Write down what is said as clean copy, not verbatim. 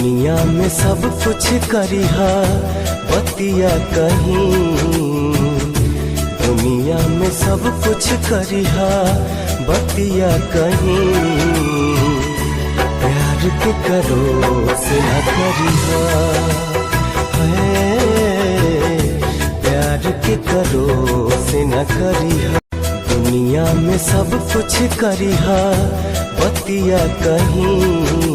दुनिया में सब कुछ करिहा बतिया कहीं, दुनिया में सब कुछ करिहा बतिया कहीं, प्यार के करो से न करिहा, प्यार के करो से न करिहा। दुनिया में सब कुछ करिहा बतिया कहीं,